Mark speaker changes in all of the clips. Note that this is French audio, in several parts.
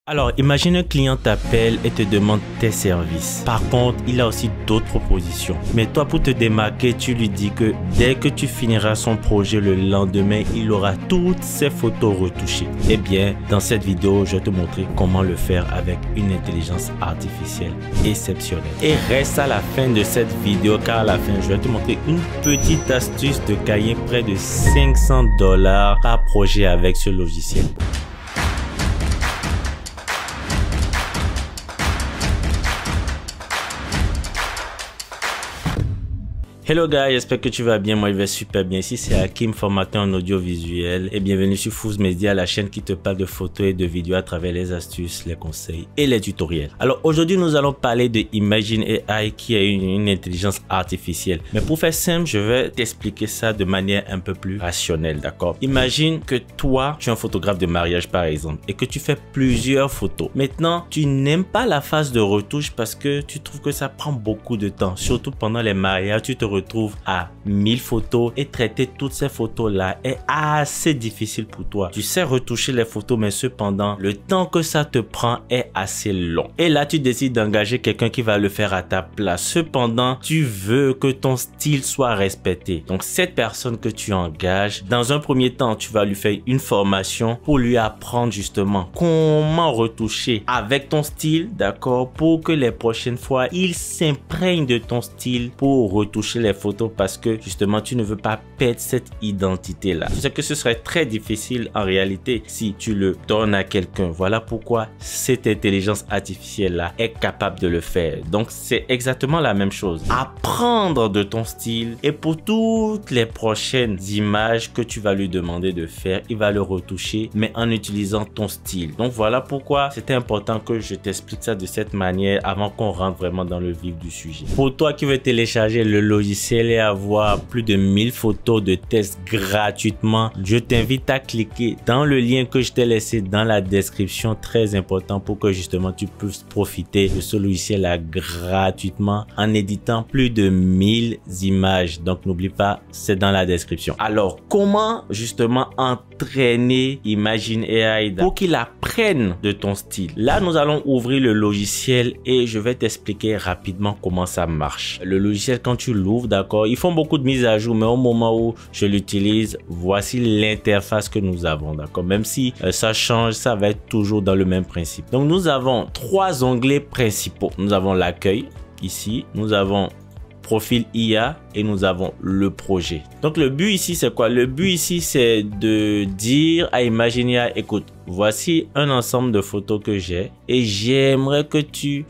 Speaker 1: Alors, imagine un client t'appelle et te demande tes services. Par contre, il a aussi d'autres propositions. Mais toi, pour te démarquer, tu lui dis que dès que tu finiras son projet le lendemain, il aura toutes ses photos retouchées. Eh bien, dans cette vidéo, je vais te montrer comment le faire avec une intelligence artificielle exceptionnelle. Et reste à la fin de cette vidéo car à la fin, je vais te montrer une petite astuce de gagner près de 500 $ par projet avec ce logiciel. Hello guys, j'espère que tu vas bien, moi je vais super bien. Ici c'est Hakim, formateur en audiovisuel et bienvenue sur Fools Media, la chaîne qui te parle de photos et de vidéos à travers les astuces, les conseils et les tutoriels. Alors aujourd'hui nous allons parler de Imagine AI qui est une intelligence artificielle. Mais pour faire simple, je vais t'expliquer ça de manière un peu plus rationnelle, d'accord? Imagine que toi, tu es un photographe de mariage par exemple et que tu fais plusieurs photos. Maintenant, tu n'aimes pas la phase de retouche parce que tu trouves que ça prend beaucoup de temps, surtout pendant les mariages, tu te retrouve à 1000 photos et traiter toutes ces photos là est assez difficile pour toi. Tu sais retoucher les photos mais cependant le temps que ça te prend est assez long. Et là tu décides d'engager quelqu'un qui va le faire à ta place. Cependant tu veux que ton style soit respecté. Donc cette personne que tu engages, dans un premier temps tu vas lui faire une formation pour lui apprendre justement comment retoucher avec ton style, d'accord, pour que les prochaines fois il s'imprègne de ton style pour retoucher les photos parce que justement tu ne veux pas perdre cette identité là. Je sais que ce serait très difficile en réalité si tu le donnes à quelqu'un. Voilà pourquoi cette intelligence artificielle là est capable de le faire. Donc c'est exactement la même chose. Apprendre de ton style et pour toutes les prochaines images que tu vas lui demander de faire, il va le retoucher mais en utilisant ton style. Donc voilà pourquoi c'était important que je t'explique ça de cette manière avant qu'on rentre vraiment dans le vif du sujet. Pour toi qui veux télécharger le logiciel et avoir plus de 1000 photos de tests gratuitement, je t'invite à cliquer dans le lien que je t'ai laissé dans la description, très important pour que justement tu puisses profiter de ce logiciel là gratuitement en éditant plus de 1000 images. Donc n'oublie pas, c'est dans la description. Alors comment justement entraîner Imagine AI pour qu'il apprenne de ton style? Là nous allons ouvrir le logiciel et je vais t'expliquer rapidement comment ça marche. Le logiciel, quand tu l'ouvres, d'accord, ils font beaucoup de mises à jour, mais au moment où je l'utilise, voici l'interface que nous avons, d'accord. Même si ça change, ça va être toujours dans le même principe. Donc nous avons trois onglets principaux. Nous avons l'accueil ici, nous avons profil IA et nous avons le projet. Donc le but ici c'est quoi? Le but ici c'est de dire à Imagine AI, écoute, voici un ensemble de photos que j'ai et j'aimerais que tu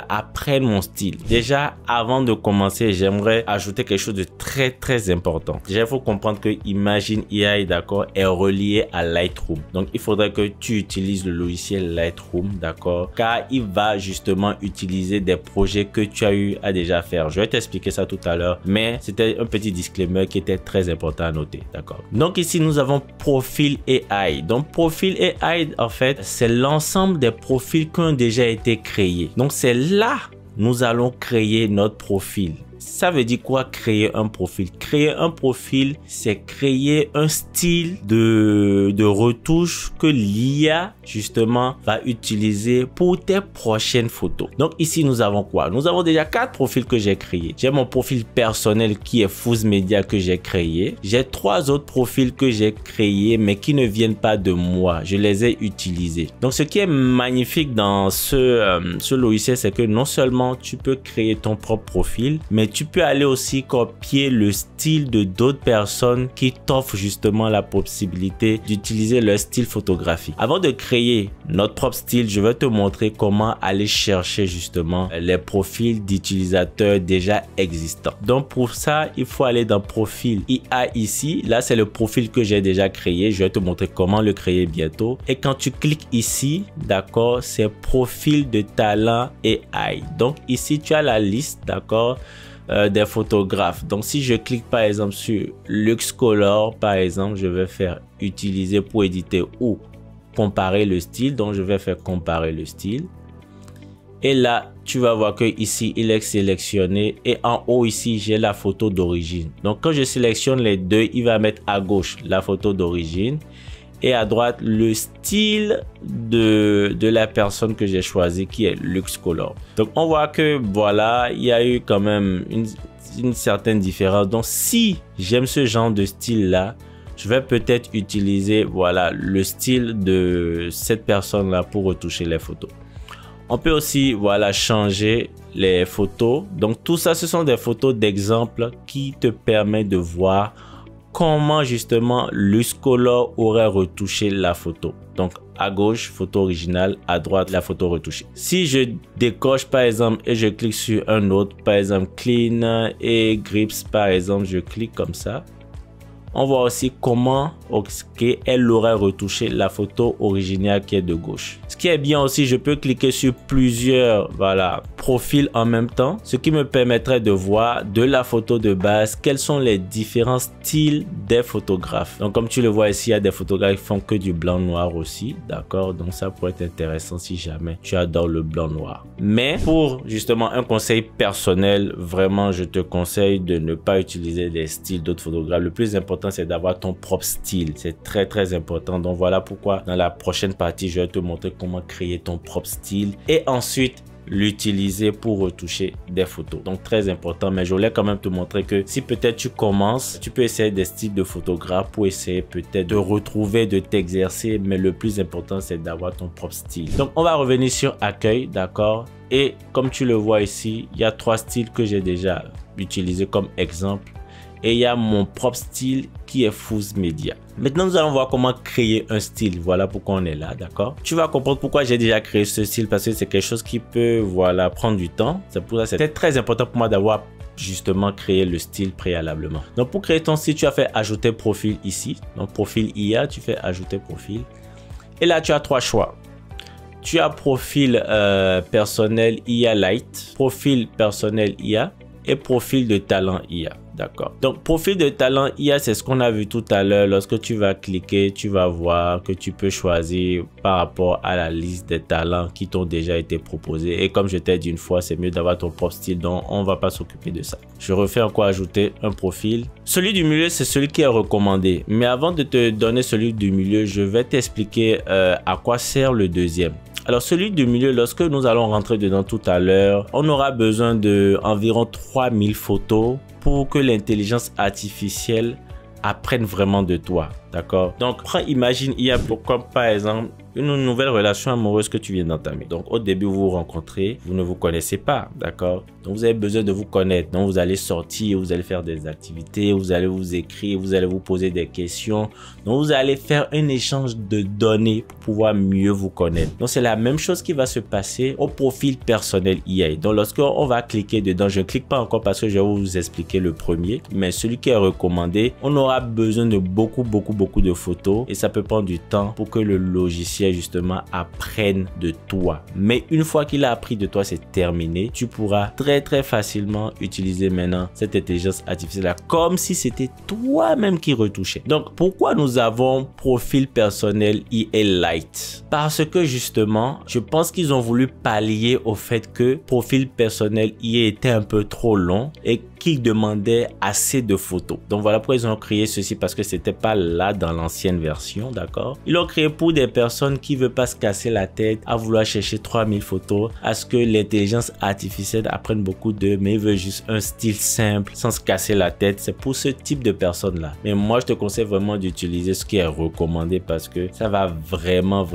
Speaker 1: apprenne mon style. Déjà, avant de commencer, j'aimerais ajouter quelque chose de très important. Déjà, il faut comprendre que Imagine AI, d'accord, est relié à Lightroom. Donc, il faudrait que tu utilises le logiciel Lightroom, d'accord, car il va justement utiliser des projets que tu as eu à déjà faire. Je vais t'expliquer ça tout à l'heure, mais c'était un petit disclaimer qui était très important à noter, d'accord. Donc, ici, nous avons Profil AI. Donc, Profil AI, en fait, c'est l'ensemble des profils qui ont déjà été créés. Donc, c'est là nous allons créer notre profil. Ça veut dire quoi créer un profil? Créer un profil, c'est créer un style de retouche que l'IA justement va utiliser pour tes prochaines photos. Donc ici nous avons quoi? Nous avons déjà 4 profils que j'ai créés. J'ai mon profil personnel qui est Fools Media que j'ai créé. J'ai 3 autres profils que j'ai créés mais qui ne viennent pas de moi. Je les ai utilisés. Donc ce qui est magnifique dans ce logiciel, c'est que non seulement tu peux créer ton propre profil, mais tu peux aller aussi copier le style de d'autres personnes qui t'offrent justement la possibilité d'utiliser leur style photographique. Avant de créer notre propre style, je vais te montrer comment aller chercher justement les profils d'utilisateurs déjà existants. Donc pour ça, il faut aller dans Profil IA ici. Là, c'est le profil que j'ai déjà créé. Je vais te montrer comment le créer bientôt. Et quand tu cliques ici, d'accord, c'est Profil de talent AI. Donc ici, tu as la liste, d'accord, des photographes. Donc si je clique par exemple sur Luxcolor, par exemple, je vais faire utiliser pour éditer ou comparer le style. Donc je vais faire comparer le style et là tu vas voir que ici il est sélectionné et en haut ici j'ai la photo d'origine. Donc quand je sélectionne les deux, il va mettre à gauche la photo d'origine et à droite le style de la personne que j'ai choisi qui est Luxcolor. Donc on voit que voilà, il y a eu quand même une certaine différence. Donc si j'aime ce genre de style là, je vais peut-être utiliser voilà le style de cette personne là pour retoucher les photos. On peut aussi voilà changer les photos. Donc tout ça, ce sont des photos d'exemple qui te permettent de voir comment justement Luxcolor aurait retouché la photo. Donc à gauche, photo originale, à droite, la photo retouchée. Si je décoche par exemple et je clique sur un autre, par exemple Clean et Grips par exemple, je clique comme ça. On voit aussi comment elle aurait retouché la photo originale qui est de gauche. Ce qui est bien aussi, je peux cliquer sur plusieurs voilà, profils en même temps, ce qui me permettrait de voir de la photo de base quels sont les différents styles des photographes. Donc comme tu le vois ici, il y a des photographes qui font que du blanc noir aussi, d'accord? Donc ça pourrait être intéressant si jamais tu adores le blanc noir. Mais pour justement un conseil personnel, vraiment je te conseille de ne pas utiliser les styles d'autres photographes. Le plus important c'est d'avoir ton propre style. C'est très important. Donc voilà pourquoi dans la prochaine partie, je vais te montrer comment créer ton propre style et ensuite l'utiliser pour retoucher des photos. Donc très important, mais je voulais quand même te montrer que si peut-être tu commences, tu peux essayer des styles de photographe pour essayer peut-être de retrouver, de t'exercer, mais le plus important c'est d'avoir ton propre style. Donc on va revenir sur accueil, d'accord? Et comme tu le vois ici, il y a 3 styles que j'ai déjà utilisés comme exemple. Et il y a mon propre style qui est Fools Media. Maintenant, nous allons voir comment créer un style. Voilà pourquoi on est là, d'accord? Tu vas comprendre pourquoi j'ai déjà créé ce style parce que c'est quelque chose qui peut, voilà, prendre du temps. C'est pour ça que c'était très important pour moi d'avoir justement créé le style préalablement. Donc, pour créer ton style, tu as fait ajouter profil ici. Donc, profil IA, tu fais ajouter profil. Et là, tu as 3 choix. Tu as profil personnel IA Light, profil personnel IA et profil de talent IA. D'accord. Donc, profil de talent IA, c'est ce qu'on a vu tout à l'heure. Lorsque tu vas cliquer, tu vas voir que tu peux choisir par rapport à la liste des talents qui t'ont déjà été proposés. Et comme je t'ai dit une fois, c'est mieux d'avoir ton propre style. Donc, on va pas s'occuper de ça. Je refais encore ajouter un profil. Celui du milieu, c'est celui qui est recommandé. Mais avant de te donner celui du milieu, je vais t'expliquer à quoi sert le deuxième. Alors celui du milieu, lorsque nous allons rentrer dedans tout à l'heure, on aura besoin de environ 3000 photos pour que l'intelligence artificielle apprenne vraiment de toi, d'accord? Donc imagine, il y a comme par exemple une nouvelle relation amoureuse que tu viens d'entamer. Donc au début vous vous rencontrez, vous ne vous connaissez pas, d'accord? Donc vous avez besoin de vous connaître. Donc vous allez sortir, vous allez faire des activités, vous allez vous écrire, vous allez vous poser des questions. Donc vous allez faire un échange de données pour pouvoir mieux vous connaître. Donc c'est la même chose qui va se passer au profil personnel IA. Donc lorsqu'on va cliquer dedans, je ne clique pas encore parce que je vais vous expliquer le premier, mais celui qui est recommandé, on aura besoin de beaucoup de photos et ça peut prendre du temps pour que le logiciel justement apprenne de toi. Mais une fois qu'il a appris de toi, c'est terminé. Tu pourras très facilement utiliser maintenant cette intelligence artificielle là comme si c'était toi-même qui retouchait. Donc pourquoi nous avons profil personnel IA Light? Parce que justement, je pense qu'ils ont voulu pallier au fait que profil personnel IA était un peu trop long et qui demandait assez de photos. Donc voilà pourquoi ils ont créé ceci, parce que c'était pas là dans l'ancienne version, d'accord? Ils l'ont créé pour des personnes qui veulent pas se casser la tête à vouloir chercher 3000 photos, à ce que l'intelligence artificielle apprenne beaucoup d'eux, mais ils veulent juste un style simple sans se casser la tête. C'est pour ce type de personnes là. Mais moi je te conseille vraiment d'utiliser ce qui est recommandé parce que ça va vraiment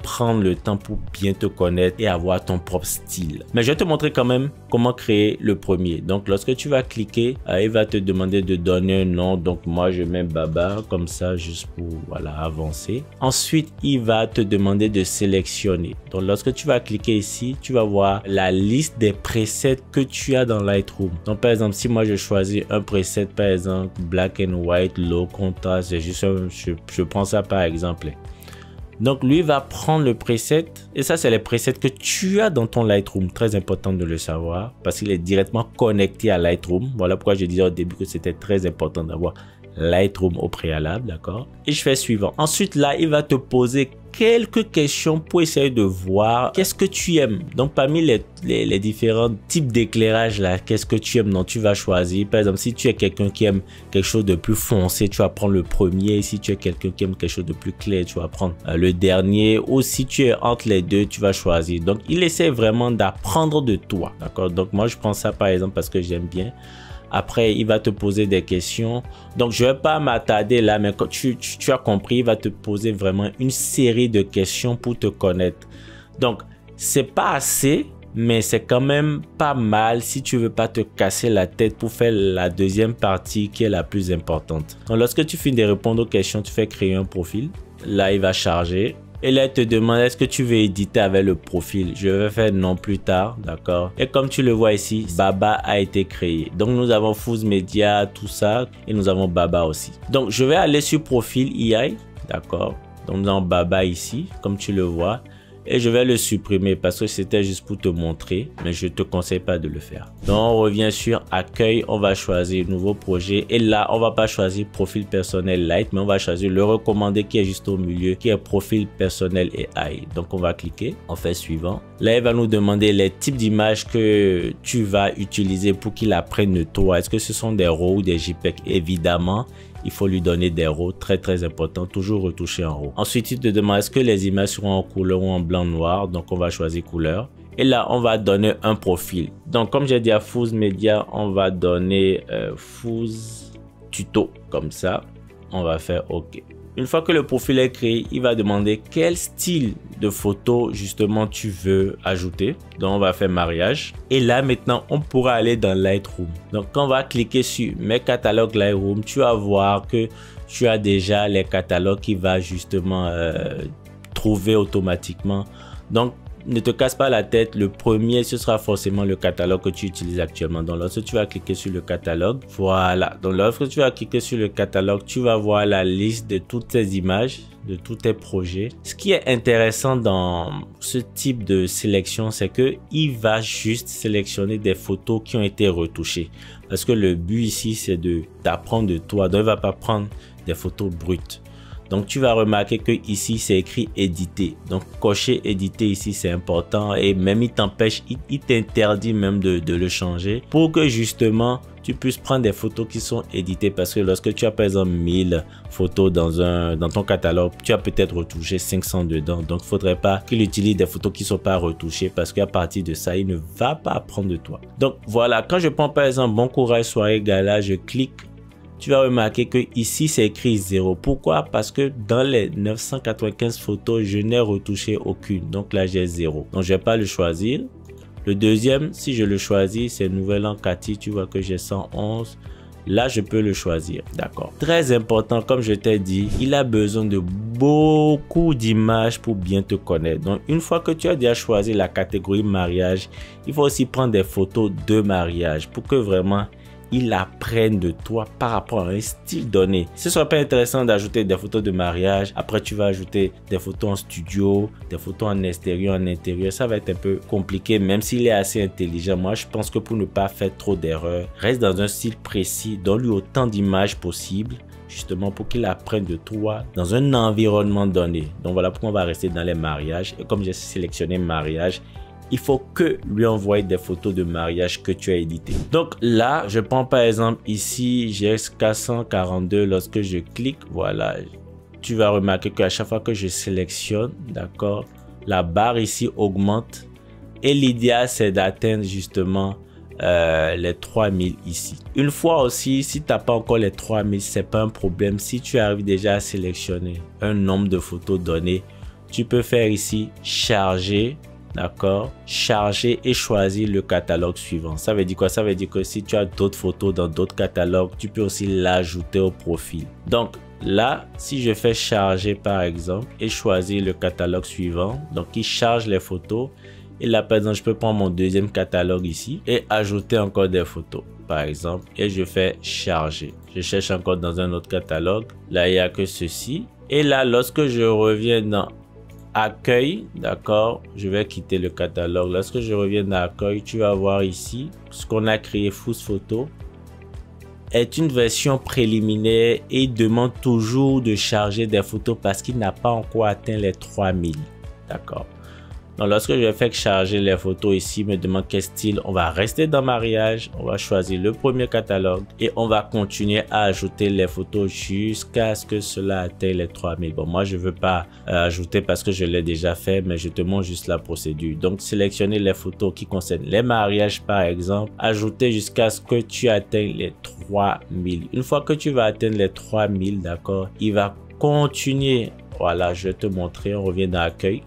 Speaker 1: prendre le temps pour bien te connaître et avoir ton propre style. Mais je vais te montrer quand même comment créer le premier. Donc lorsque tu vas cliquer, il va te demander de donner un nom. Donc moi je mets Baba comme ça juste pour voilà avancer. Ensuite il va te demander de sélectionner. Donc lorsque tu vas cliquer ici, tu vas voir la liste des presets que tu as dans Lightroom. Donc par exemple si moi je choisis un preset par exemple black and white low contrast, c'est juste je prends ça par exemple. Donc lui va prendre le preset et ça c'est les presets que tu as dans ton Lightroom. Très important de le savoir parce qu'il est directement connecté à Lightroom. Voilà pourquoi je disais au début que c'était très important d'avoir Lightroom au préalable, d'accord? Et je fais suivant. Ensuite, là, il va te poser quelques questions pour essayer de voir qu'est-ce que tu aimes. Donc, parmi les différents types d'éclairage là, qu'est-ce que tu aimes? Donc, tu vas choisir. Par exemple, si tu es quelqu'un qui aime quelque chose de plus foncé, tu vas prendre le premier. Si tu es quelqu'un qui aime quelque chose de plus clair, tu vas prendre le dernier. Ou si tu es entre les deux, tu vas choisir. Donc, il essaie vraiment d'apprendre de toi, d'accord? Donc, moi, je prends ça par exemple parce que j'aime bien. Après, il va te poser des questions. Donc, je ne vais pas m'attarder là, mais quand tu as compris, il va te poser vraiment une série de questions pour te connaître. Donc, c'est pas assez, mais c'est quand même pas mal si tu veux pas te casser la tête pour faire la deuxième partie qui est la plus importante. Donc, lorsque tu finis de répondre aux questions, tu fais créer un profil. Là, il va charger. Et là, il te demande est-ce que tu veux éditer avec le profil. Je vais faire non plus tard, d'accord. Et comme tu le vois ici, Baba a été créé. Donc, nous avons Fools Media, tout ça. Et nous avons Baba aussi. Donc, je vais aller sur profil EI, d'accord. Donc, nous avons Baba ici, comme tu le vois. Et je vais le supprimer parce que c'était juste pour te montrer, mais je ne te conseille pas de le faire. Donc, on revient sur accueil, on va choisir nouveau projet. Et là, on va pas choisir profil personnel light, mais on va choisir le recommandé qui est juste au milieu, qui est profil personnel et AI. Donc, on va cliquer, on fait suivant. Là, il va nous demander les types d'images que tu vas utiliser pour qu'il apprenne de toi. Est-ce que ce sont des RAW ou des JPEG? Évidemment, il faut lui donner des RAW, très important, toujours retoucher en RAW. Ensuite, il te demande est-ce que les images seront en couleur ou en blanc-noir. Donc, on va choisir couleur. Et là, on va donner un profil. Donc, comme j'ai dit à Fools Media, on va donner Fools Tuto, comme ça. On va faire OK. Une fois que le profil est créé, il va demander quel style de photo justement tu veux ajouter. Donc, on va faire mariage. Et là, maintenant, on pourra aller dans Lightroom. Donc, quand on va cliquer sur mes catalogues Lightroom, tu vas voir que tu as déjà les catalogues qui va justement trouver automatiquement. Donc, ne te casse pas la tête, le premier ce sera forcément le catalogue que tu utilises actuellement. Donc lorsque tu vas cliquer sur le catalogue, voilà. Donc lorsque tu vas cliquer sur le catalogue, tu vas voir la liste de toutes tes images, de tous tes projets. Ce qui est intéressant dans ce type de sélection, c'est que il va juste sélectionner des photos qui ont été retouchées. Parce que le but ici, c'est d'apprendre de toi. Donc il va pas prendre des photos brutes. Donc, tu vas remarquer que ici, c'est écrit éditer. Donc, cocher éditer ici, c'est important. Et même, il t'empêche, il t'interdit même de le changer pour que justement, tu puisses prendre des photos qui sont éditées. Parce que lorsque tu as par exemple 1000 photos dans ton catalogue, tu as peut-être retouché 500 dedans. Donc, il ne faudrait pas qu'il utilise des photos qui ne sont pas retouchées parce qu'à partir de ça, il ne va pas apprendre de toi. Donc, voilà. Quand je prends par exemple bon courage soirée gala, je clique. Tu vas remarquer que ici c'est écrit 0. Pourquoi? Parce que dans les 995 photos, je n'ai retouché aucune. Donc là, j'ai 0. Donc je ne vais pas le choisir. Le deuxième, si je le choisis, c'est Nouvel An Cathy. Tu vois que j'ai 111. Là, je peux le choisir. D'accord. Très important, comme je t'ai dit, il a besoin de beaucoup d'images pour bien te connaître. Donc, une fois que tu as déjà choisi la catégorie mariage, il faut aussi prendre des photos de mariage pour que vraiment il apprenne de toi par rapport à un style donné. Ce serait pas intéressant d'ajouter des photos de mariage. Après, tu vas ajouter des photos en studio, des photos en extérieur, en intérieur. Ça va être un peu compliqué, même s'il est assez intelligent. Moi, je pense que pour ne pas faire trop d'erreurs, reste dans un style précis, donne-lui autant d'images possible, justement pour qu'il apprenne de toi dans un environnement donné. Donc voilà pourquoi on va rester dans les mariages. Et comme j'ai sélectionné mariage, il faut que lui envoyer des photos de mariage que tu as édité. Donc là, je prends par exemple ici GS442. Lorsque je clique, voilà, tu vas remarquer qu'à chaque fois que je sélectionne, d'accord, la barre ici augmente. Et l'idéal, c'est d'atteindre justement les 3000 ici. Une fois aussi, si tu n'as pas encore les 3000, c'est pas un problème. Si tu arrives déjà à sélectionner un nombre de photos donné, tu peux faire ici charger. D'accord, charger et choisir le catalogue suivant. Ça veut dire quoi? Ça veut dire que si tu as d'autres photos dans d'autres catalogues, tu peux aussi l'ajouter au profil. Donc là, si je fais charger par exemple et choisir le catalogue suivant, donc il charge les photos. Et là par exemple, je peux prendre mon deuxième catalogue ici et ajouter encore des photos par exemple. Et je fais charger. Je cherche encore dans un autre catalogue. Là, il n'y a que ceci. Et là, lorsque je reviens dans accueil, d'accord, je vais quitter le catalogue. Lorsque je reviens dans accueil, tu vas voir ici ce qu'on a créé, Fools Photo. est une version préliminaire et demande toujours de charger des photos parce qu'il n'a pas encore atteint les 3000. D'accord. Donc lorsque je vais faire charger les photos ici, il me demande quel style. On va rester dans mariage, on va choisir le premier catalogue et on va continuer à ajouter les photos jusqu'à ce que cela atteigne les 3000. Bon, moi je veux pas ajouter parce que je l'ai déjà fait, mais je te montre juste la procédure. Donc sélectionner les photos qui concernent les mariages par exemple, ajouter jusqu'à ce que tu atteignes les 3000. Une fois que tu vas atteindre les 3000, d'accord, il va continuer. Voilà, je vais te montrer, on revient dans l'accueil.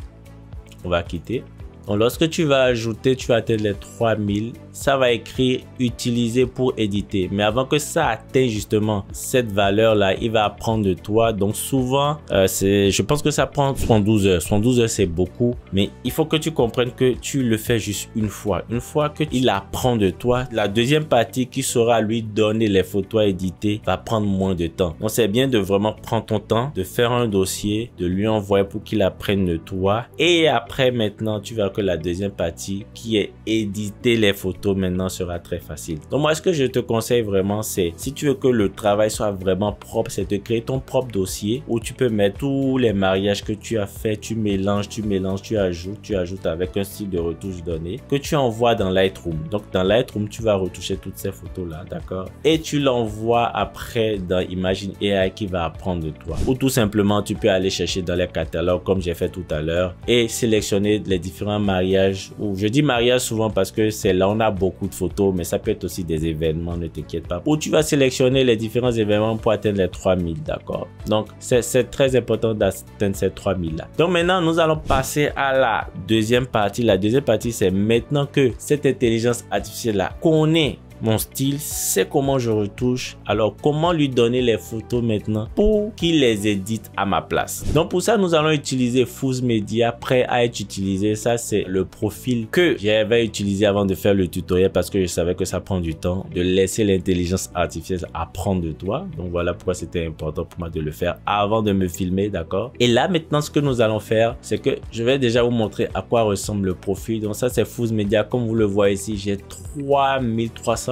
Speaker 1: On va quitter. Donc, lorsque tu vas ajouter, tu vas atteindre les 3000, ça va écrire utiliser pour éditer. Mais avant que ça atteigne justement cette valeur-là, il va apprendre de toi. Donc souvent, je pense que ça prend 72 heures. 72 heures, c'est beaucoup. Mais il faut que tu comprennes que tu le fais juste une fois. Une fois qu'il apprend de toi, la deuxième partie qui sera lui donner les photos à éditer va prendre moins de temps. Donc c'est bien de vraiment prendre ton temps, de faire un dossier, de lui envoyer pour qu'il apprenne de toi. Et après maintenant, tu verras que la deuxième partie qui est éditer les photos maintenant sera très facile. Donc moi ce que je te conseille vraiment, c'est si tu veux que le travail soit vraiment propre, c'est de créer ton propre dossier où tu peux mettre tous les mariages que tu as fait, tu mélanges, tu ajoutes avec un style de retouche donné que tu envoies dans Lightroom. Donc dans Lightroom tu vas retoucher toutes ces photos là, d'accord, et tu l'envoies après dans Imagine AI qui va apprendre de toi. Ou tout simplement tu peux aller chercher dans les catalogues comme j'ai fait tout à l'heure et sélectionner les différents mariages, ou je dis mariage souvent parce que c'est là on a beaucoup de photos, mais ça peut être aussi des événements, ne t'inquiète pas. Où tu vas sélectionner les différents événements pour atteindre les 3000, d'accord. Donc c'est très important d'atteindre ces 3000 là. Donc maintenant nous allons passer à la deuxième partie. La deuxième partie, c'est maintenant que cette intelligence artificielle là connaît mon style, c'est comment je retouche. Alors comment lui donner les photos maintenant pour qu'il les édite à ma place. Donc pour ça nous allons utiliser Fools Media, prêt à être utilisé. Ça c'est le profil que j'avais utilisé avant de faire le tutoriel parce que je savais que ça prend du temps de laisser l'intelligence artificielle apprendre de toi. Donc voilà pourquoi c'était important pour moi de le faire avant de me filmer, d'accord. Et là maintenant ce que nous allons faire, c'est que je vais déjà vous montrer à quoi ressemble le profil. Donc ça c'est Fools Media, comme vous le voyez ici, j'ai 3340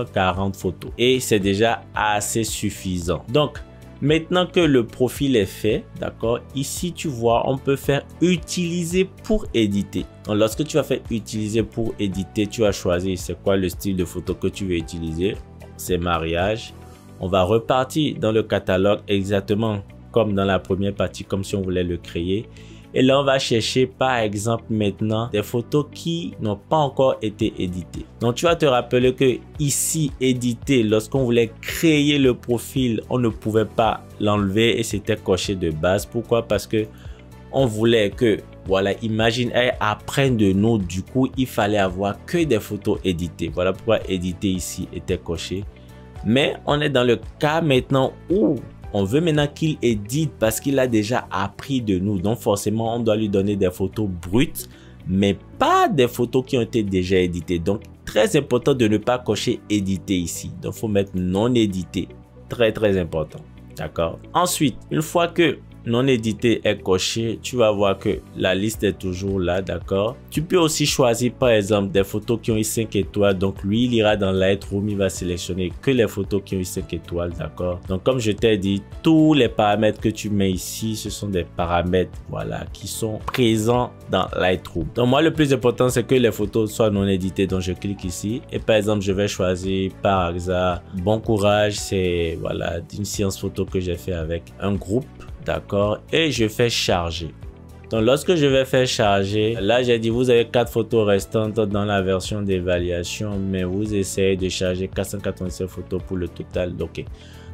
Speaker 1: photos et c'est déjà assez suffisant. Donc maintenant que le profil est fait, d'accord, ici tu vois on peut faire utiliser pour éditer. Donc lorsque tu vas faire utiliser pour éditer, tu vas choisir c'est quoi le style de photo que tu veux utiliser. C'est mariage. On va repartir dans le catalogue exactement comme dans la première partie, comme si on voulait le créer. Et là, on va chercher par exemple maintenant des photos qui n'ont pas encore été éditées. Donc, tu vas te rappeler que ici, éditer, lorsqu'on voulait créer le profil, on ne pouvait pas l'enlever et c'était coché de base. Pourquoi? Parce que on voulait que, voilà, Imagine AI apprenne de nous. Du coup, il fallait avoir que des photos éditées. Voilà pourquoi éditer ici était coché. Mais on est dans le cas maintenant où on veut maintenant qu'il édite parce qu'il a déjà appris de nous. Donc forcément, on doit lui donner des photos brutes, mais pas des photos qui ont été déjà éditées. Donc très important de ne pas cocher éditer ici. Donc il faut mettre non édité. Très important. D'accord. Ensuite, une fois que non édité est coché, tu vas voir que la liste est toujours là, d'accord. Tu peux aussi choisir par exemple des photos qui ont eu 5 étoiles. Donc lui, il ira dans Lightroom, il va sélectionner que les photos qui ont eu 5 étoiles, d'accord. Donc comme je t'ai dit, tous les paramètres que tu mets ici, ce sont des paramètres, voilà, qui sont présents dans Lightroom. Donc moi, le plus important, c'est que les photos soient non éditées. Donc je clique ici et par exemple, je vais choisir par hasard Bon Courage. C'est voilà une séance photo que j'ai fait avec un groupe. D'accord, et je fais charger. Donc lorsque je vais faire charger, là j'ai dit vous avez 4 photos restantes dans la version d'évaluation, mais vous essayez de charger 487 photos pour le total. Ok.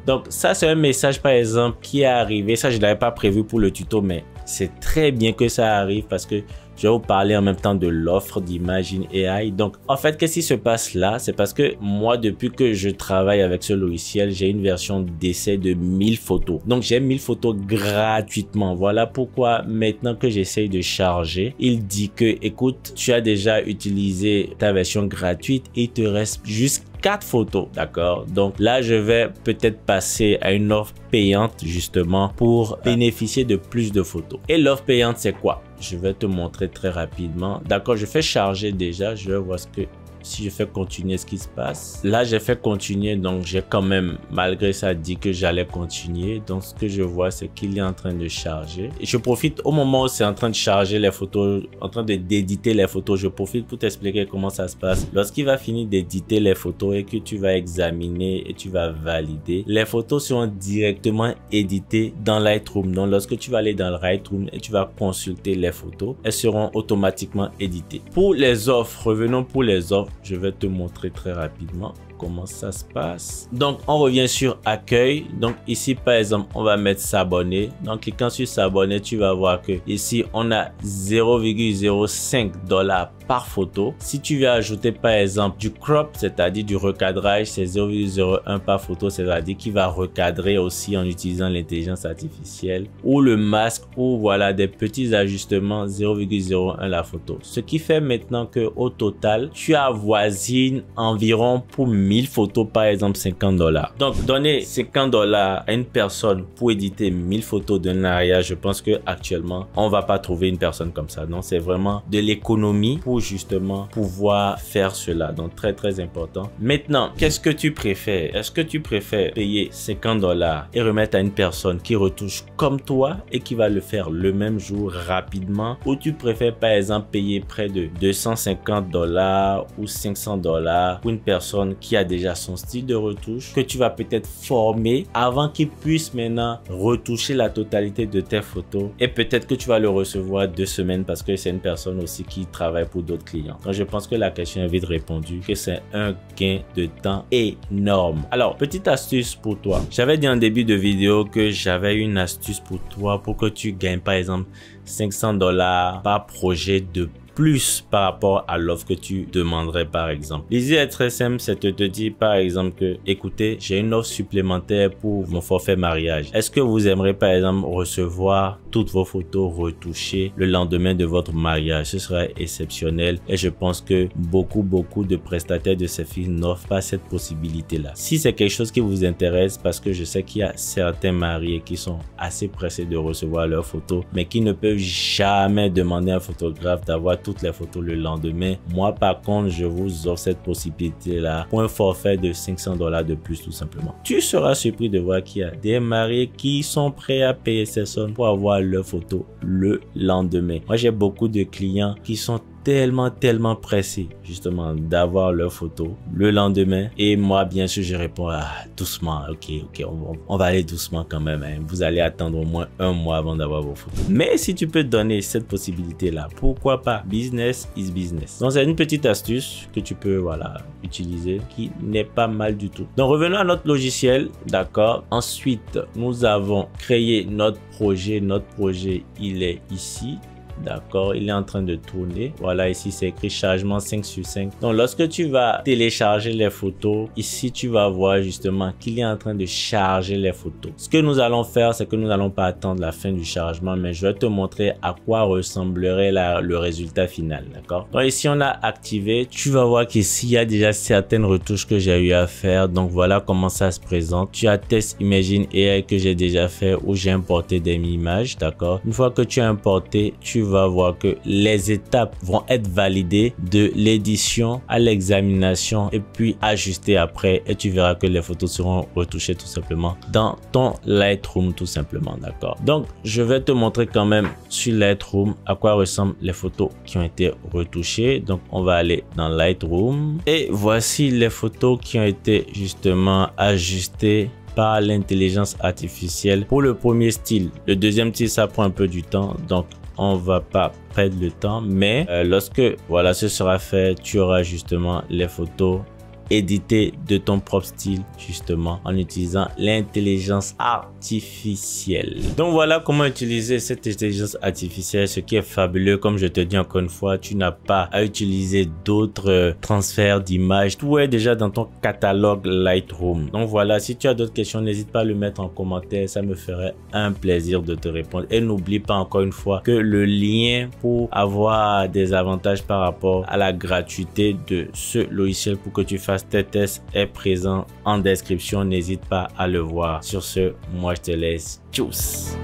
Speaker 1: Donc ça c'est un message par exemple qui est arrivé. Ça je l'avais pas prévu pour le tuto, mais c'est très bien que ça arrive parce que je vais vous parler en même temps de l'offre d'Imagine AI. Donc en fait qu'est-ce qui se passe là? C'est parce que moi depuis que je travaille avec ce logiciel, j'ai une version d'essai de 1000 photos. Donc j'ai 1000 photos gratuitement. Voilà pourquoi maintenant que j'essaye de charger, il dit que écoute, tu as déjà utilisé ta version gratuite et il te reste juste 4 photos, d'accord. Donc là je vais peut-être passer à une offre payante justement pour bénéficier de plus de photos. Et l'offre payante c'est quoi? Je vais te montrer très rapidement. D'accord, je fais charger déjà, je vais voir ce que si je fais continuer ce qui se passe. Là, j'ai fait continuer, donc j'ai quand même, malgré ça, dit que j'allais continuer. Donc, ce que je vois, c'est qu'il est en train de charger. Et je profite au moment où c'est en train de charger les photos, en train d'éditer les photos, je profite pour t'expliquer comment ça se passe. Lorsqu'il va finir d'éditer les photos et que tu vas examiner et tu vas valider, les photos seront directement éditées dans Lightroom. Donc, lorsque tu vas aller dans Lightroom et tu vas consulter les photos, elles seront automatiquement éditées. Pour les offres, revenons pour les offres, je vais te montrer très rapidement comment ça se passe. Donc, on revient sur accueil. Donc, ici, par exemple, on va mettre s'abonner. Donc, cliquant sur s'abonner, tu vas voir que ici, on a 0,05 $ par photo. Si tu veux ajouter, par exemple, du crop, c'est-à-dire du recadrage, c'est 0,01 par photo, c'est-à-dire qu'il va recadrer aussi en utilisant l'intelligence artificielle, ou le masque, ou voilà, des petits ajustements, 0,01 la photo. Ce qui fait maintenant que au total, tu avoisines environ pour 1000 photos, par exemple, 50 $. Donc, donner 50 $ à une personne pour éditer 1000 photos d'un mariage, je pense que actuellement, on va pas trouver une personne comme ça. Donc, c'est vraiment de l'économie pour justement pouvoir faire cela. Donc, très, très important. Maintenant, qu'est-ce que tu préfères? Est-ce que tu préfères payer 50 $ et remettre à une personne qui retouche comme toi et qui va le faire le même jour rapidement, ou tu préfères, par exemple, payer près de 250 $ ou 500 $ pour une personne qui a déjà son style de retouche, que tu vas peut-être former avant qu'il puisse maintenant retoucher la totalité de tes photos, et peut-être que tu vas le recevoir 2 semaines parce que c'est une personne aussi qui travaille pour d'autres clients. Donc, je pense que la question est vite répondue, que c'est un gain de temps énorme. Alors, petite astuce pour toi. J'avais dit en début de vidéo que j'avais une astuce pour toi pour que tu gagnes par exemple 500 $ par projet de plus par rapport à l'offre que tu demanderais par exemple. L'idée est très simple, c'est de te dire par exemple que écoutez, j'ai une offre supplémentaire pour mon forfait mariage. Est-ce que vous aimeriez par exemple recevoir toutes vos photos retouchées le lendemain de votre mariage? Ce serait exceptionnel et je pense que beaucoup de prestataires de services n'offrent pas cette possibilité là. Si c'est quelque chose qui vous intéresse, parce que je sais qu'il y a certains mariés qui sont assez pressés de recevoir leurs photos mais qui ne peuvent jamais demander à un photographe d'avoir toutes les photos le lendemain. Moi par contre, je vous offre cette possibilité là pour un forfait de 500 $ de plus tout simplement. Tu seras surpris de voir qu'il y a des mariés qui sont prêts à payer ces sommes pour avoir leurs photos le lendemain. Moi j'ai beaucoup de clients qui sont tellement pressé justement d'avoir leurs photos le lendemain, et moi bien sûr je réponds doucement, ok, on va aller doucement quand même, hein. Vous allez attendre au moins 1 mois avant d'avoir vos photos, mais si tu peux donner cette possibilité là, pourquoi pas? Business is business. Donc c'est une petite astuce que tu peux voilà utiliser, qui n'est pas mal du tout. Donc revenons à notre logiciel, d'accord. Ensuite nous avons créé notre projet. Notre projet il est ici. D'accord, il est en train de tourner. Voilà, ici c'est écrit chargement 5/5. Donc lorsque tu vas télécharger les photos, ici tu vas voir justement qu'il est en train de charger les photos. Ce que nous allons faire, c'est que nous n'allons pas attendre la fin du chargement, mais je vais te montrer à quoi ressemblerait le résultat final. D'accord. Donc ici on a activé. Tu vas voir qu'ici il y a déjà certaines retouches que j'ai eu à faire. Donc voilà comment ça se présente. Tu as Test Imagine AI que j'ai déjà fait, où j'ai importé des images. D'accord. Une fois que tu as importé, tu vas voir que les étapes vont être validées de l'édition à l'examination et puis ajustées après, et tu verras que les photos seront retouchées tout simplement dans ton Lightroom tout simplement. D'accord. Donc je vais te montrer quand même sur Lightroom à quoi ressemblent les photos qui ont été retouchées. Donc on va aller dans Lightroom et voici les photos qui ont été justement ajustées par l'intelligence artificielle pour le premier style. Le deuxième style, ça prend un peu du temps, donc on va pas perdre le temps, mais lorsque voilà ce sera fait, tu auras justement les photos éditées de ton propre style justement en utilisant l'intelligence artificielle. Donc voilà comment utiliser cette intelligence artificielle. Ce qui est fabuleux, comme je te dis encore une fois, tu n'as pas à utiliser d'autres transferts d'images. Tout est déjà dans ton catalogue Lightroom. Donc voilà, si tu as d'autres questions, n'hésite pas à le mettre en commentaire, ça me ferait un plaisir de te répondre. Et n'oublie pas encore une fois que le lien pour avoir des avantages par rapport à la gratuité de ce logiciel pour que tu fasses tes tests est présent en description. N'hésite pas à le voir. Sur ce, moi je te laisse. Tchuss.